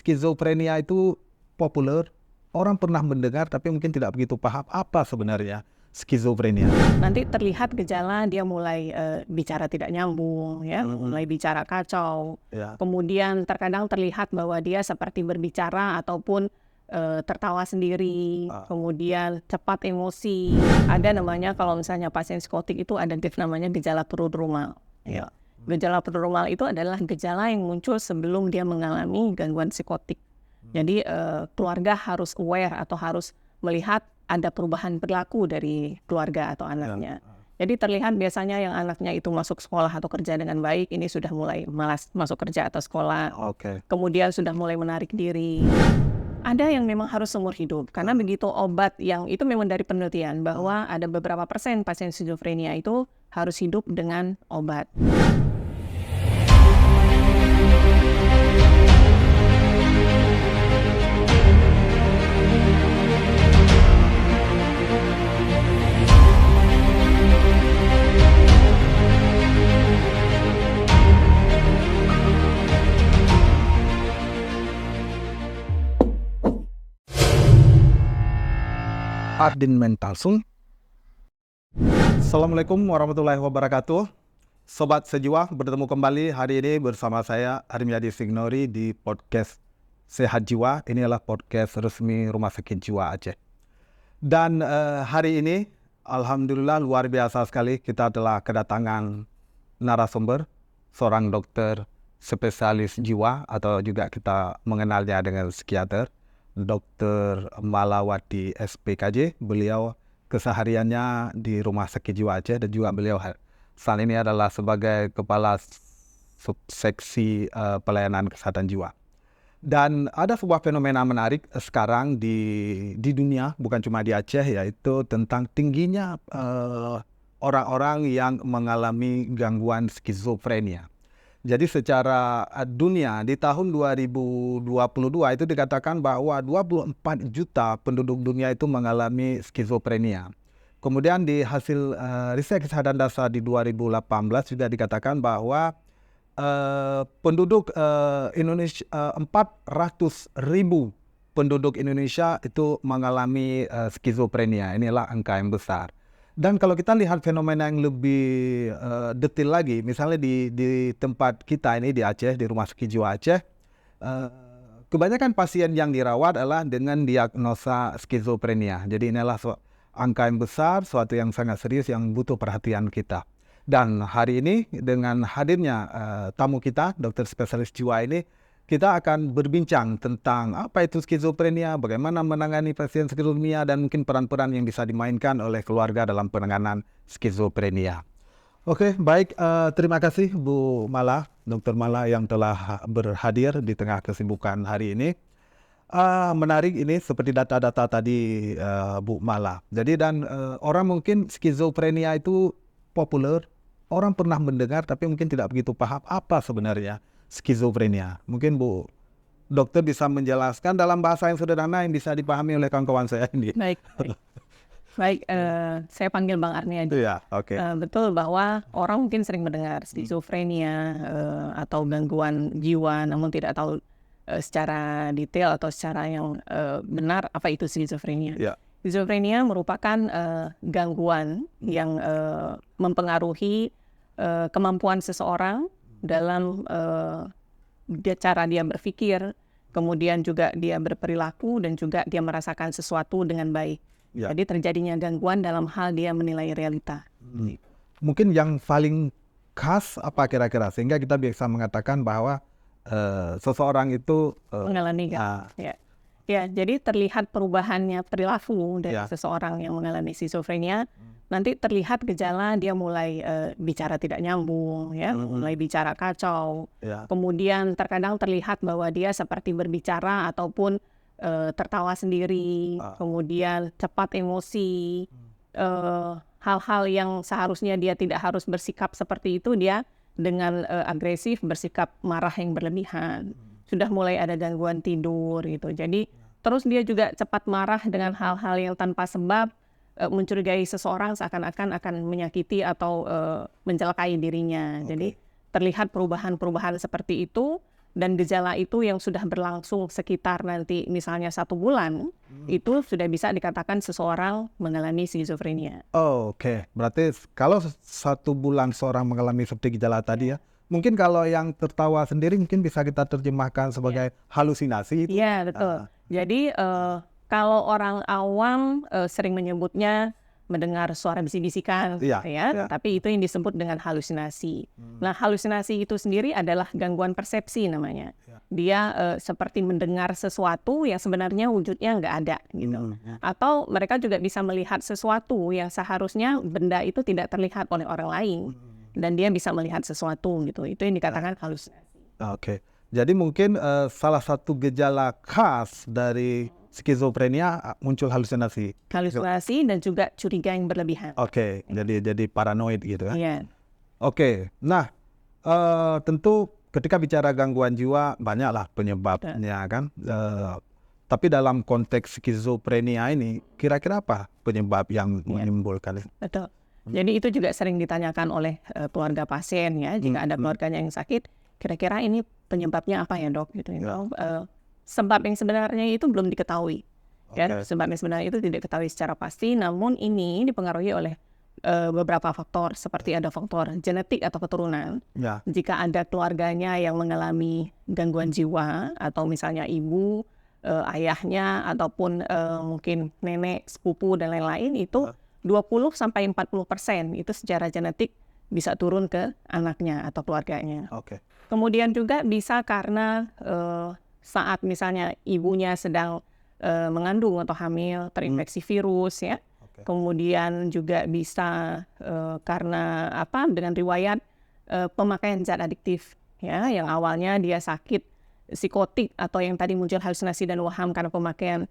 skizofrenia itu populer, orang pernah mendengar tapi mungkin tidak begitu paham apa sebenarnya skizofrenia. Nanti terlihat gejala dia mulai bicara tidak nyambung, ya, mulai bicara kacau. Ya. Kemudian terkadang terlihat bahwa dia seperti berbicara ataupun tertawa sendiri. Kemudian cepat emosi. Ada namanya kalau misalnya pasien psikotik itu ada namanya gejala prodromal. Ya. Gejala prodromal itu adalah gejala yang muncul sebelum dia mengalami gangguan psikotik. Jadi keluarga harus aware atau harus melihat ada perubahan perilaku dari keluarga atau anaknya. Jadi terlihat biasanya yang anaknya itu masuk sekolah atau kerja dengan baik, ini sudah mulai malas masuk kerja atau sekolah. Kemudian sudah mulai menarik diri. Ada yang memang harus seumur hidup, karena begitu obat yang itu memang dari penelitian bahwa ada beberapa persen pasien skizofrenia itu harus hidup dengan obat. Ardin Mentalsung. Assalamualaikum warahmatullahi wabarakatuh. Sobat Sejiwa, bertemu kembali hari ini bersama saya Armiyadi Signori di podcast Sehat Jiwa. Ini adalah podcast resmi Rumah Sakit Jiwa Aceh. Dan hari ini alhamdulillah luar biasa sekali, kita telah kedatangan narasumber, seorang dokter spesialis jiwa atau juga kita mengenalnya dengan psikiater, Dr. Malawati SPKJ. Beliau kesehariannya di Rumah Sakit Jiwa Aceh dan juga beliau saat ini adalah sebagai kepala subseksi pelayanan kesehatan jiwa. Dan ada sebuah fenomena menarik sekarang di dunia, bukan cuma di Aceh, yaitu tentang tingginya orang-orang yang mengalami gangguan skizofrenia. Jadi secara dunia di tahun 2022 itu dikatakan bahwa 24 juta penduduk dunia itu mengalami skizofrenia. Kemudian di hasil riset kesehatan dasar di 2018 juga dikatakan bahwa penduduk Indonesia 400.000 penduduk Indonesia itu mengalami skizofrenia. Inilah angka yang besar. Dan kalau kita lihat fenomena yang lebih detail lagi, misalnya di tempat kita ini di Aceh, di Rumah Sakit Jiwa Aceh, kebanyakan pasien yang dirawat adalah dengan diagnosa skizofrenia. Jadi inilah angka yang besar, suatu yang sangat serius yang butuh perhatian kita. Dan hari ini dengan hadirnya tamu kita, dokter spesialis jiwa ini, kita akan berbincang tentang apa itu skizofrenia, bagaimana menangani pasien skizofrenia, dan mungkin peran-peran yang bisa dimainkan oleh keluarga dalam penanganan skizofrenia. Oke, baik. Terima kasih Bu Mala, Dr. Mala yang telah berhadir di tengah kesibukan hari ini. Menarik ini seperti data-data tadi Bu Mala. Jadi orang mungkin skizofrenia itu populer, orang pernah mendengar tapi mungkin tidak begitu paham apa sebenarnya skizofrenia. Mungkin Bu Dokter bisa menjelaskan dalam bahasa yang sederhana yang bisa dipahami oleh kawan-kawan saya ini. Baik, saya panggil Bang Arni aja. Ya, oke. Betul bahwa orang mungkin sering mendengar skizofrenia atau gangguan jiwa, namun tidak tahu secara detail atau secara yang benar apa itu skizofrenia. Ya. Skizofrenia merupakan gangguan yang mempengaruhi kemampuan seseorang dalam cara dia berpikir, kemudian juga dia berperilaku, dan juga dia merasakan sesuatu dengan baik. Ya. Jadi terjadinya gangguan dalam hal dia menilai realita. Mungkin yang paling khas apa kira-kira sehingga kita bisa mengatakan bahwa seseorang itu mengalami ya, jadi terlihat perubahannya perilaku dari seseorang yang mengalami skizofrenia. Nanti terlihat gejala dia mulai bicara tidak nyambung, ya, mulai bicara kacau. Kemudian terkadang terlihat bahwa dia seperti berbicara ataupun tertawa sendiri. Kemudian cepat emosi. Hal-hal yang seharusnya dia tidak harus bersikap seperti itu, dia dengan agresif, bersikap marah yang berlebihan. Sudah mulai ada gangguan tidur gitu. Jadi terus dia juga cepat marah dengan hal-hal yang tanpa sebab, mencurigai seseorang seakan-akan akan menyakiti atau mencelakai dirinya. Jadi terlihat perubahan-perubahan seperti itu, dan gejala itu yang sudah berlangsung sekitar nanti misalnya 1 bulan, itu sudah bisa dikatakan seseorang mengalami skizofrenia. Oke. Berarti kalau 1 bulan seorang mengalami seperti gejala tadi ya, mungkin kalau yang tertawa sendiri mungkin bisa kita terjemahkan sebagai halusinasi itu. Iya, betul. Jadi kalau orang awam sering menyebutnya mendengar suara bisik-bisikan, Iya, iya. tapi itu yang disebut dengan halusinasi. Nah, halusinasi itu sendiri adalah gangguan persepsi namanya. Dia seperti mendengar sesuatu yang sebenarnya wujudnya nggak ada, gitu. Atau mereka juga bisa melihat sesuatu yang seharusnya benda itu tidak terlihat oleh orang lain, dan dia bisa melihat sesuatu, gitu. Itu yang dikatakan halusinasi. Oke. Jadi mungkin salah satu gejala khas dari skizofrenia muncul halusinasi. Halusinasi dan juga curiga yang berlebihan. Oke, jadi paranoid gitu ya. Iya. Oke. Nah, tentu ketika bicara gangguan jiwa banyaklah penyebabnya kan. Tapi dalam konteks skizofrenia ini kira-kira apa penyebab yang menimbulkan ini? Betul. Jadi itu juga sering ditanyakan oleh keluarga pasien ya, jika ada keluarganya yang sakit, kira-kira ini penyebabnya apa ya dok? Gitu. Sebab yang sebenarnya itu belum diketahui. Ya, sebab yang sebenarnya itu tidak diketahui secara pasti, namun ini dipengaruhi oleh beberapa faktor, seperti ada faktor genetik atau keturunan. Ya. Jika ada keluarganya yang mengalami gangguan jiwa, atau misalnya ibu, ayahnya, ataupun mungkin nenek, sepupu, dan lain-lain, itu 20-40% itu secara genetik bisa turun ke anaknya atau keluarganya. Oke. Kemudian juga bisa karena saat misalnya ibunya sedang mengandung atau hamil terinfeksi virus ya. Kemudian juga bisa karena dengan riwayat pemakaian zat adiktif ya, yang awalnya dia sakit psikotik atau yang tadi muncul halusinasi dan waham karena pemakaian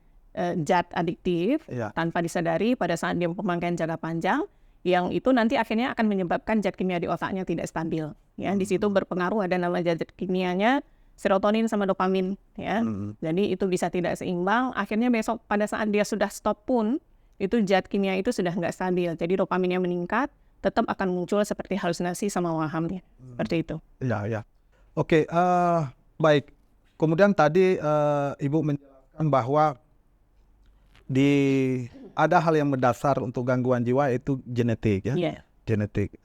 zat adiktif tanpa disadari pada saat dia pemakaian jangka panjang, yang itu nanti akhirnya akan menyebabkan zat kimia di otaknya tidak stabil ya. Di situ berpengaruh ada nama zat kimianya serotonin sama dopamin ya. Jadi itu bisa tidak seimbang, akhirnya besok pada saat dia sudah stop pun itu zat kimia itu sudah nggak stabil, jadi dopaminnya meningkat, tetap akan muncul seperti halusinasi sama wahamnya. Seperti itu. Ya. Oke, baik. Kemudian tadi Ibu menjelaskan bahwa ada hal yang mendasar untuk gangguan jiwa yaitu genetik ya. Yeah. Genetik.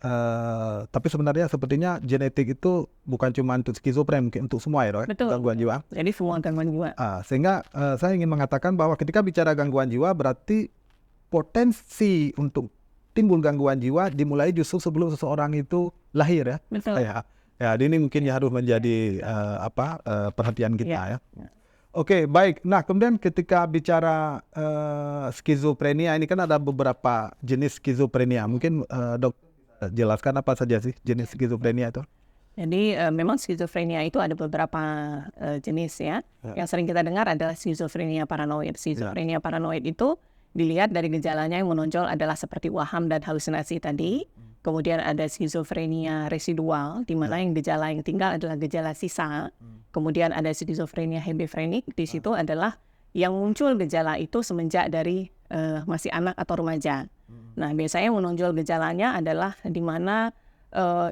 Tapi sebenarnya sepertinya genetik itu bukan cuma untuk skizofren, mungkin untuk semua ya, Betul. gangguan jiwa. Jadi semua gangguan jiwa. Sehingga saya ingin mengatakan bahwa ketika bicara gangguan jiwa berarti potensi untuk timbul gangguan jiwa dimulai justru sebelum seseorang itu lahir ya. Betul. Ya, ini mungkin harus menjadi perhatian kita ya. Oke, baik. Nah, kemudian ketika bicara skizofrenia ini kan ada beberapa jenis skizofrenia. Mungkin dok jelaskan apa saja sih jenis skizofrenia itu? Jadi memang skizofrenia itu ada beberapa jenis ya. Yang sering kita dengar adalah skizofrenia paranoid. Skizofrenia paranoid itu dilihat dari gejalanya yang menonjol adalah seperti waham dan halusinasi tadi. Kemudian ada skizofrenia residual, di mana yang gejala yang tinggal adalah gejala sisa. Kemudian ada skizofrenia hebefrenik, di situ adalah yang muncul gejala itu semenjak dari masih anak atau remaja. Nah, biasanya menonjol gejalanya adalah di mana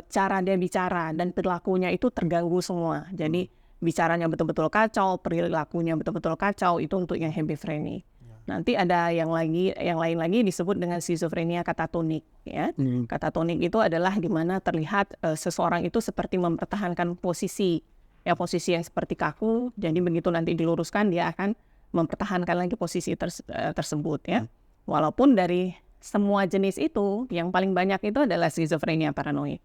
cara dia bicara dan perilakunya itu terganggu semua. Jadi bicaranya betul-betul kacau, perilakunya betul-betul kacau, itu untuk yang hebefrenik. Nanti ada yang lain lagi disebut dengan skizofrenia katatonik ya. Katatonik itu adalah di mana terlihat seseorang itu seperti mempertahankan posisi yang seperti kaku, jadi begitu nanti diluruskan dia akan mempertahankan lagi posisi tersebut ya. Walaupun dari semua jenis itu yang paling banyak itu adalah skizofrenia paranoid.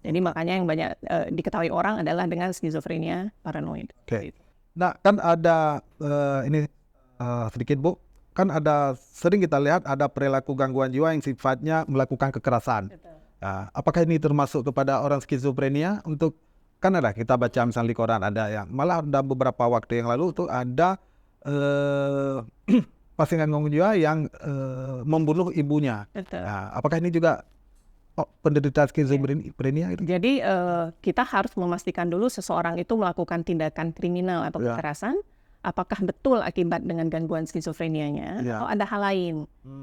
Jadi makanya yang banyak diketahui orang adalah dengan skizofrenia paranoid. Oke. Nah, kan ada ini sedikit Bu. Kan ada sering kita lihat ada perilaku gangguan jiwa yang sifatnya melakukan kekerasan. Nah, apakah ini termasuk kepada orang skizofrenia? Untuk kan ada kita baca misalnya di koran ada yang malah ada beberapa waktu yang lalu tuh ada pasien gangguan jiwa yang membunuh ibunya. Nah, apakah ini juga penderita skizofrenia itu? Jadi kita harus memastikan dulu seseorang itu melakukan tindakan kriminal atau kekerasan. Apakah betul akibat dengan gangguan skizofrenianya atau ada hal lain.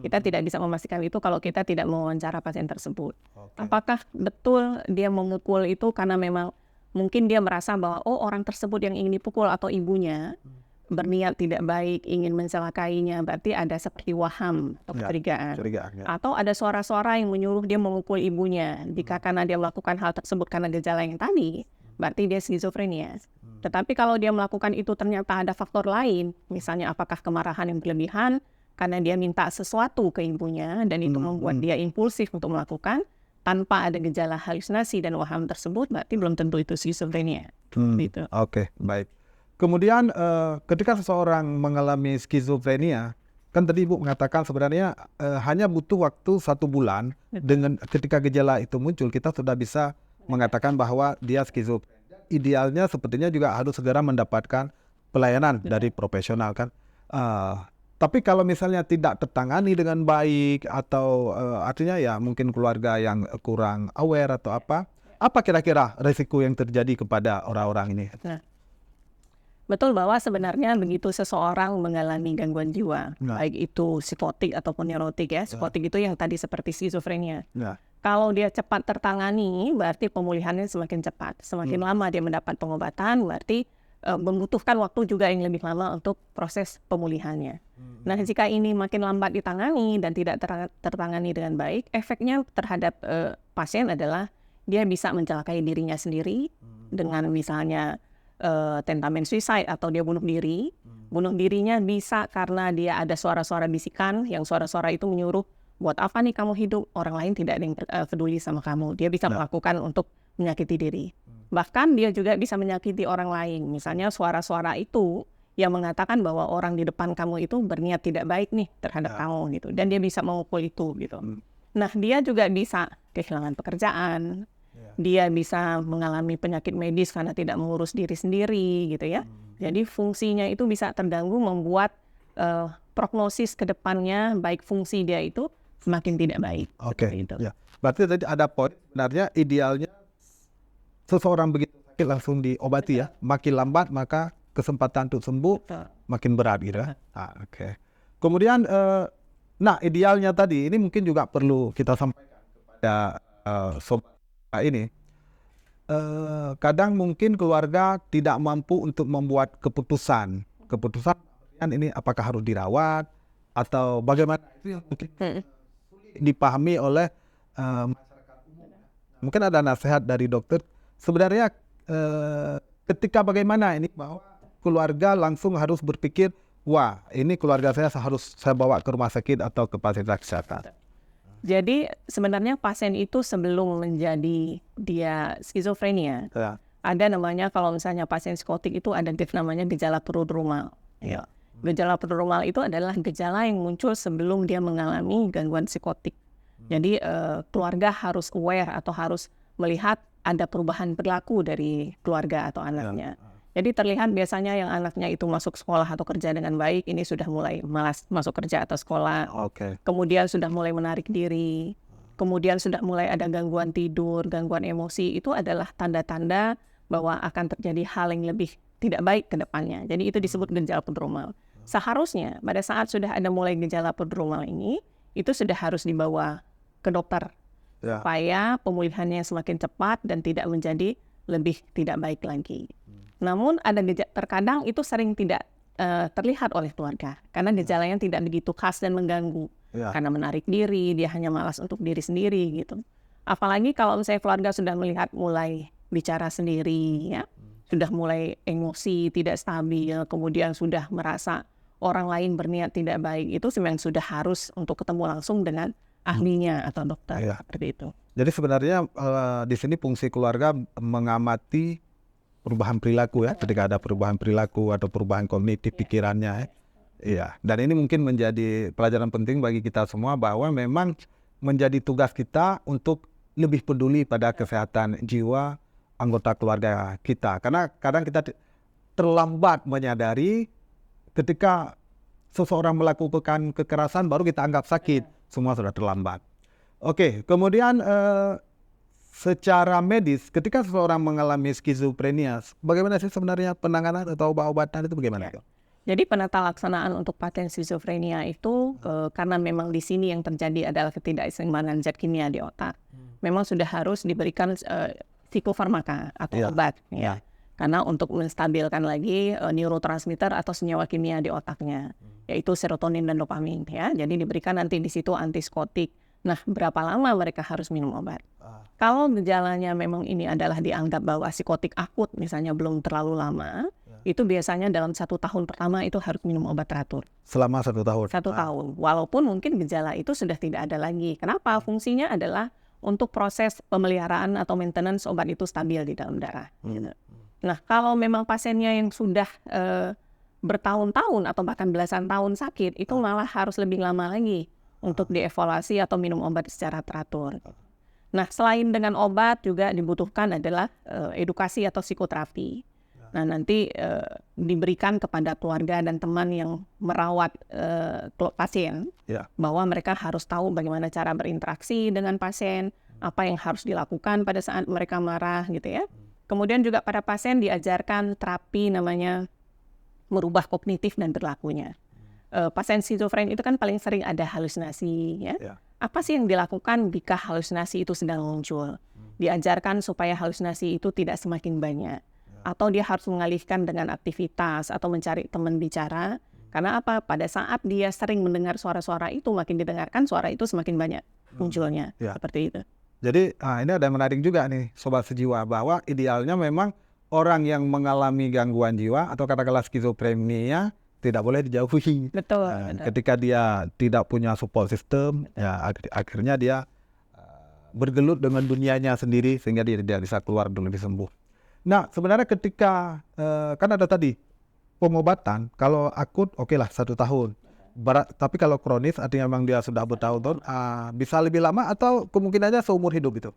Kita tidak bisa memastikan itu kalau kita tidak mewawancara pasien tersebut. Apakah betul dia memukul itu karena memang mungkin dia merasa bahwa orang tersebut yang ingin dipukul atau ibunya berniat tidak baik, ingin mencelakainya, berarti ada seperti waham atau kecurigaan. Atau ada suara-suara yang menyuruh dia memukul ibunya. Jika karena dia melakukan hal tersebut karena gejala yang tadi, berarti dia skizofrenia. Tetapi kalau dia melakukan itu ternyata ada faktor lain, misalnya apakah kemarahan yang berlebihan, karena dia minta sesuatu ke ibunya, dan itu membuat dia impulsif untuk melakukan, tanpa ada gejala halusinasi dan waham tersebut, berarti belum tentu itu skizofrenia. Gitu. Oke, baik. Kemudian ketika seseorang mengalami skizofrenia, kan tadi Ibu mengatakan sebenarnya hanya butuh waktu 1 bulan dengan ketika gejala itu muncul, kita sudah bisa mengatakan bahwa dia skizofrenia. Idealnya sepertinya juga harus segera mendapatkan pelayanan dari profesional kan. Tapi kalau misalnya tidak tertangani dengan baik atau artinya ya mungkin keluarga yang kurang aware atau apa kira-kira resiko yang terjadi kepada orang-orang ini? Betul bahwa sebenarnya begitu seseorang mengalami gangguan jiwa, baik itu psikotik ataupun neurotik ya. Psikotik itu yang tadi seperti skizofrenia. Kalau dia cepat tertangani, berarti pemulihannya semakin cepat. Semakin lama dia mendapat pengobatan, berarti membutuhkan waktu juga yang lebih lama untuk proses pemulihannya. Nah, jika ini makin lambat ditangani dan tidak tertangani dengan baik, efeknya terhadap pasien adalah dia bisa mencelakai dirinya sendiri dengan misalnya tentamen suicide atau dia bunuh diri. Bunuh dirinya bisa karena dia ada suara-suara bisikan, yang suara-suara itu menyuruh, buat apa nih kamu hidup, orang lain tidak ada yang peduli sama kamu. Dia bisa melakukan untuk menyakiti diri. Bahkan dia juga bisa menyakiti orang lain. Misalnya suara-suara itu yang mengatakan bahwa orang di depan kamu itu berniat tidak baik nih terhadap kamu gitu. Dan dia bisa memukul itu gitu. Nah, dia juga bisa kehilangan pekerjaan. Dia bisa mengalami penyakit medis karena tidak mengurus diri sendiri gitu ya. Jadi fungsinya itu bisa terganggu, membuat prognosis ke depannya, baik fungsi dia itu semakin tidak baik. Oke. Ya. Berarti tadi ada poin sebenarnya idealnya seseorang begitu sakit langsung diobati ya. Makin lambat maka kesempatan untuk sembuh makin berat gitu ya. Oke. Kemudian idealnya tadi ini mungkin juga perlu kita sampaikan kepada sobat ini. Kadang mungkin keluarga tidak mampu untuk membuat keputusan ini apakah harus dirawat atau bagaimana, itu yang mungkin sulit dipahami oleh masyarakat umum. Mungkin ada nasihat dari dokter sebenarnya ketika bagaimana ini bahwa keluarga langsung harus berpikir, wah ini keluarga saya harus saya bawa ke rumah sakit atau ke fasilitas kesehatan. Jadi sebenarnya pasien itu sebelum menjadi dia skizofrenia, ada namanya, kalau misalnya pasien psikotik itu ada namanya gejala prodromal. Gejala prodromal itu adalah gejala yang muncul sebelum dia mengalami gangguan psikotik. Jadi keluarga harus aware atau harus melihat ada perubahan perilaku dari keluarga atau anaknya. Jadi terlihat biasanya yang anaknya itu masuk sekolah atau kerja dengan baik, ini sudah mulai malas masuk kerja atau sekolah. Kemudian sudah mulai menarik diri. Kemudian sudah mulai ada gangguan tidur, gangguan emosi. Itu adalah tanda-tanda bahwa akan terjadi hal yang lebih tidak baik ke depannya. Jadi itu disebut gejala prodromal. Seharusnya pada saat sudah ada mulai gejala prodromal ini, itu sudah harus dibawa ke dokter. Supaya pemulihannya semakin cepat dan tidak menjadi lebih tidak baik lagi. Namun terkadang itu sering tidak terlihat oleh keluarga karena gejalanya tidak begitu khas dan mengganggu. Karena menarik diri, dia hanya malas untuk diri sendiri gitu. Apalagi kalau misalnya keluarga sudah melihat mulai bicara sendiri ya, sudah mulai emosi tidak stabil, kemudian sudah merasa orang lain berniat tidak baik, itu sebenarnya sudah harus untuk ketemu langsung dengan ahlinya atau dokter seperti itu. Jadi sebenarnya di sini fungsi keluarga mengamati perubahan perilaku ya, ketika ada perubahan perilaku atau perubahan kognitif pikirannya. Dan ini mungkin menjadi pelajaran penting bagi kita semua bahwa memang menjadi tugas kita untuk lebih peduli pada kesehatan jiwa anggota keluarga kita. Karena kadang kita terlambat menyadari ketika seseorang melakukan kekerasan baru kita anggap sakit, semua sudah terlambat. Oke, kemudian secara medis, ketika seseorang mengalami skizofrenia, bagaimana sih sebenarnya penanganan atau obat-obatan itu bagaimana? Jadi penata laksanaan untuk pasien skizofrenia itu karena memang di sini yang terjadi adalah ketidakseimbangan zat kimia di otak. Memang sudah harus diberikan psikofarmaka atau Iya. obat Iya. ya. Karena untuk menstabilkan lagi neurotransmitter atau senyawa kimia di otaknya, yaitu serotonin dan dopamin ya. Jadi diberikan nanti di situ antipsikotik. Nah, berapa lama mereka harus minum obat? Kalau gejalanya memang ini adalah dianggap bahwa psikotik akut, misalnya belum terlalu lama, itu biasanya dalam 1 tahun pertama itu harus minum obat teratur. Selama 1 tahun. 1 tahun. Walaupun mungkin gejala itu sudah tidak ada lagi. Kenapa? Fungsinya adalah untuk proses pemeliharaan atau maintenance obat itu stabil di dalam darah. Gitu. Nah, kalau memang pasiennya yang sudah bertahun-tahun atau bahkan belasan tahun sakit, itu malah harus lebih lama lagi untuk dievaluasi atau minum obat secara teratur. Nah, selain dengan obat juga dibutuhkan adalah edukasi atau psikoterapi. Nah, nanti diberikan kepada keluarga dan teman yang merawat pasien, Ya. bahwa mereka harus tahu bagaimana cara berinteraksi dengan pasien, apa yang harus dilakukan pada saat mereka marah gitu ya. Kemudian juga pada pasien diajarkan terapi namanya merubah kognitif dan perilakunya. Pasien skizofren itu kan paling sering ada halusinasi ya. Ya. Apa sih yang dilakukan jika halusinasi itu sedang muncul? Diajarkan supaya halusinasi itu tidak semakin banyak. Atau dia harus mengalihkan dengan aktivitas atau mencari teman bicara. Karena apa? Pada saat dia sering mendengar suara-suara itu, makin didengarkan suara itu semakin banyak munculnya. Ya. Seperti itu. Jadi ini ada yang menarik juga nih Sobat Sejiwa, bahwa idealnya memang orang yang mengalami gangguan jiwa atau katakanlah skizofrenia tidak boleh dijauhi. Betul. Ketika dia tidak punya support system, ya akhirnya dia bergelut dengan dunianya sendiri sehingga dia tidak bisa keluar dan lebih sembuh. Nah, sebenarnya ketika kan ada tadi pengobatan, kalau akut oke lah 1 tahun. Tapi kalau kronis artinya memang dia sudah bertahun-tahun, bisa lebih lama atau kemungkinannya seumur hidup itu?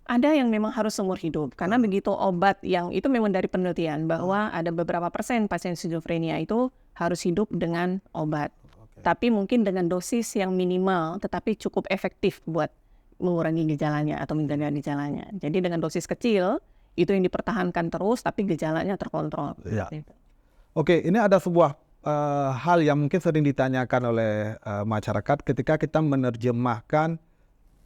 Ada yang memang harus seumur hidup, karena begitu obat yang itu memang dari penelitian bahwa ada beberapa persen pasien skizofrenia itu harus hidup dengan obat. Tapi mungkin dengan dosis yang minimal tetapi cukup efektif buat mengurangi gejalanya atau menjaga gejalanya. Jadi dengan dosis kecil itu yang dipertahankan terus tapi gejalanya terkontrol. Ya. Oke, ini ada sebuah hal yang mungkin sering ditanyakan oleh masyarakat ketika kita menerjemahkan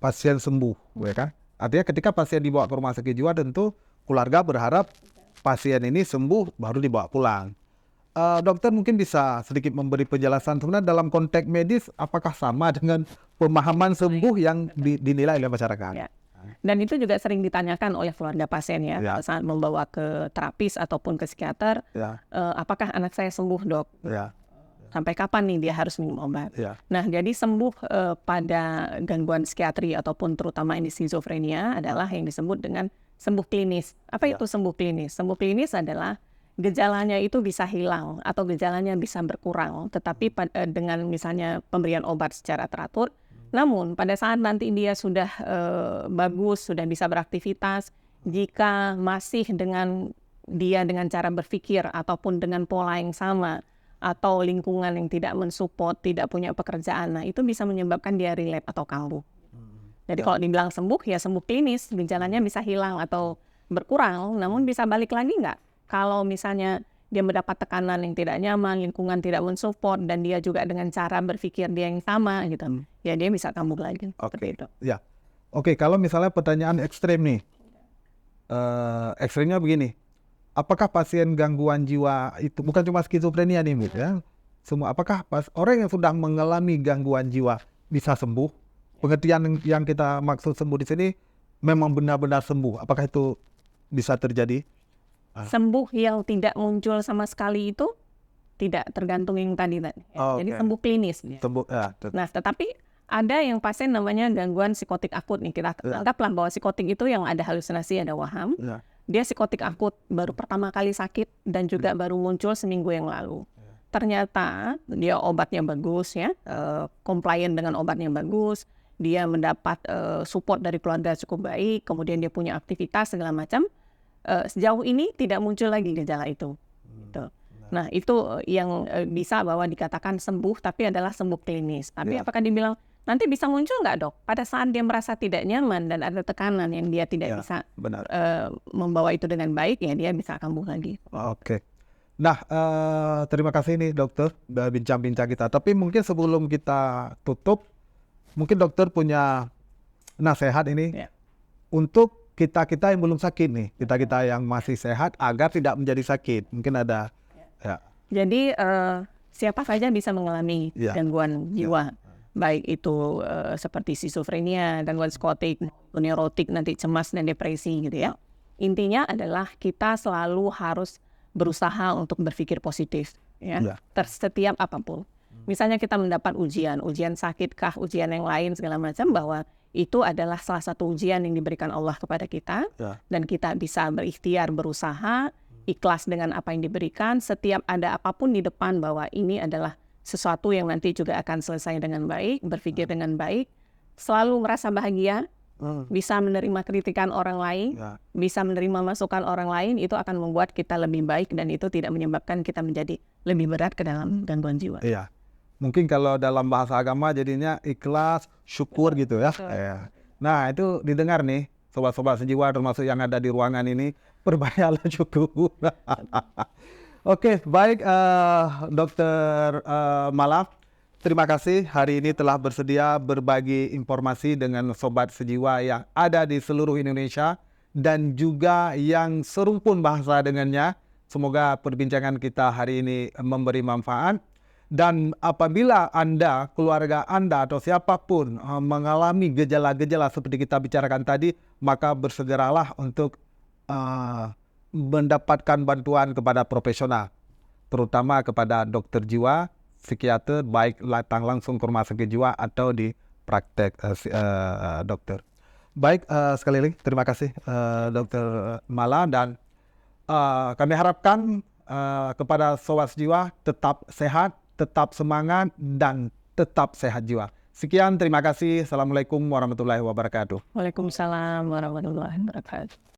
pasien sembuh, ya kan? Artinya ketika pasien dibawa ke rumah sakit jiwa, tentu keluarga berharap pasien ini sembuh baru dibawa pulang. Dokter mungkin bisa sedikit memberi penjelasan sebenarnya dalam konteks medis apakah sama dengan pemahaman sembuh yang dinilai oleh masyarakat? Ya. Dan itu juga sering ditanyakan oleh keluarga pasien ya, Ya. saat membawa ke terapis ataupun ke psikiater, Ya. Apakah anak saya sembuh dok? Ya. Sampai kapan nih dia harus minum obat? Ya. Nah, jadi sembuh pada gangguan psikiatri ataupun terutama ini skizofrenia adalah yang disebut dengan sembuh klinis. Apa Ya. itu sembuh klinis? Sembuh klinis adalah gejalanya itu bisa hilang atau gejalanya bisa berkurang, tetapi dengan misalnya pemberian obat secara teratur. Namun pada saat nanti dia sudah bagus, sudah bisa beraktivitas, jika masih dengan cara berpikir ataupun dengan pola yang sama, atau lingkungan yang tidak mensupport, tidak punya pekerjaan, nah itu bisa menyebabkan dia relapse atau kambuh. Jadi kalau dibilang sembuh, ya sembuh klinis, gejalanya bisa hilang atau berkurang, namun bisa balik lagi nggak? Kalau misalnya dia mendapat tekanan yang tidak nyaman, lingkungan tidak mensupport, dan dia juga dengan cara berpikir dia yang sama, gitu, ya dia bisa kambuh lagi. Seperti itu. Ya. Oke, kalau misalnya pertanyaan ekstrem nih, ekstremnya begini. Apakah pasien gangguan jiwa itu bukan cuma skizofrenia nih, Bu, ya? Semua apakah orang yang sudah mengalami gangguan jiwa bisa sembuh? Pengertian yang kita maksud sembuh di sini memang benar-benar sembuh. Apakah itu bisa terjadi? Sembuh yang tidak muncul sama sekali itu tidak tergantung yang tadi. Jadi sembuh klinis. Sembuh. Ya. Nah, tetapi ada yang pasien namanya gangguan psikotik akut nih. Kita anggaplah bahwa psikotik itu yang ada halusinasi, ada waham. Ya. Dia psikotik akut, baru pertama kali sakit dan juga baru muncul seminggu yang lalu. Ternyata dia obatnya bagus ya, compliant dengan obatnya bagus, dia mendapat support dari keluarga cukup baik, kemudian dia punya aktivitas segala macam. Sejauh ini tidak muncul lagi gejala itu. Gitu. Nah itu yang bisa bahwa dikatakan sembuh, tapi adalah sembuh klinis. Tapi apakah dibilang nanti bisa muncul nggak dok? Pada saat dia merasa tidak nyaman dan ada tekanan yang dia tidak bisa membawa itu dengan baik, ya dia bisa kambuh lagi. Oke. Nah, terima kasih nih dokter udah bincang-bincang kita. Tapi mungkin sebelum kita tutup, mungkin dokter punya nasihat ini untuk kita yang belum sakit nih, kita yang masih sehat agar tidak menjadi sakit. Mungkin ada. Ya. Jadi siapa saja bisa mengalami gangguan jiwa, baik itu seperti skizofrenia, gangguan psikotik, neurotik, nanti cemas dan depresi gitu ya. Intinya adalah kita selalu harus berusaha untuk berpikir positif ya, setiap apapun. Misalnya kita mendapat ujian sakitkah, ujian yang lain segala macam, bahwa itu adalah salah satu ujian yang diberikan Allah kepada kita, dan kita bisa berikhtiar, berusaha, ikhlas dengan apa yang diberikan. Setiap ada apapun di depan, bahwa ini adalah sesuatu yang nanti juga akan selesai dengan baik, berpikir dengan baik, selalu merasa bahagia, bisa menerima kritikan orang lain, bisa menerima masukan orang lain, itu akan membuat kita lebih baik, dan itu tidak menyebabkan kita menjadi lebih berat ke dalam gangguan jiwa. Iya. Mungkin kalau dalam bahasa agama jadinya ikhlas, syukur gitu ya. Nah itu didengar nih sobat-sobat sejiwa termasuk yang ada di ruangan ini, perbanyaklah syukur. Oke, baik Dokter Mala, terima kasih hari ini telah bersedia berbagi informasi dengan sobat sejiwa yang ada di seluruh Indonesia dan juga yang serumpun bahasa dengannya. Semoga perbincangan kita hari ini memberi manfaat. Dan apabila Anda, keluarga Anda atau siapapun mengalami gejala-gejala seperti kita bicarakan tadi, maka bersegeralah untuk mendapatkan bantuan kepada profesional, terutama kepada dokter jiwa, psikiater, baik datang langsung ke rumah sakit jiwa atau di praktek dokter. Baik, sekali lagi terima kasih Dokter Mala, dan kami harapkan kepada sobat jiwa tetap sehat, tetap semangat, dan tetap sehat jiwa. Sekian, terima kasih. Assalamualaikum warahmatullahi wabarakatuh. Waalaikumsalam warahmatullahi wabarakatuh.